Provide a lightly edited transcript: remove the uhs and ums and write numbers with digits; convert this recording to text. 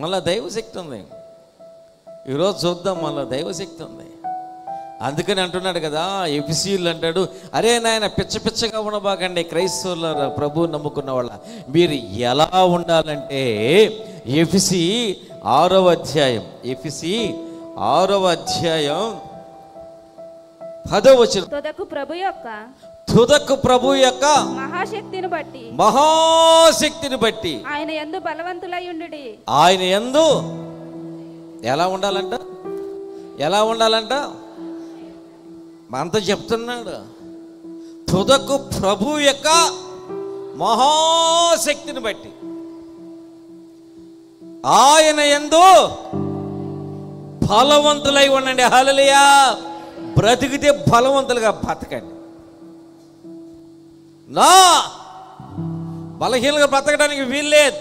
మళ్ళా దైవశక్తి ఉంది. ఈరోజు చూద్దాం, మళ్ళా దైవశక్తి ఉంది. అందుకని అంటున్నాడు కదా, ఎఫెసీయులు అంటాడు, అరే నాయన పిచ్చ పిచ్చగా ఉండబాకండి క్రైస్తవుల ప్రభు నమ్ముకున్న వాళ్ళ, మీరు ఎలా ఉండాలంటే ఎఫెసీ 6వ అధ్యాయం 10వ వచనం, తుదకు ప్రభు యొక్క మహాశక్తిని బట్టి ఆయన యందు బలవంతులై ఉండుడి. ఆయన యందు ఎలా ఉండాలంట అంత చెప్తున్నాడు. తుదకు ప్రభు యొక్క మహాశక్తిని బట్టి ఆయన యందు బలవంతులై ఉండండి. హల్లెలూయా. బ్రతికితే బలవంతులుగా బతకండి. నా బలహీనంగా బ్రతకడానికి వీల్లేదు.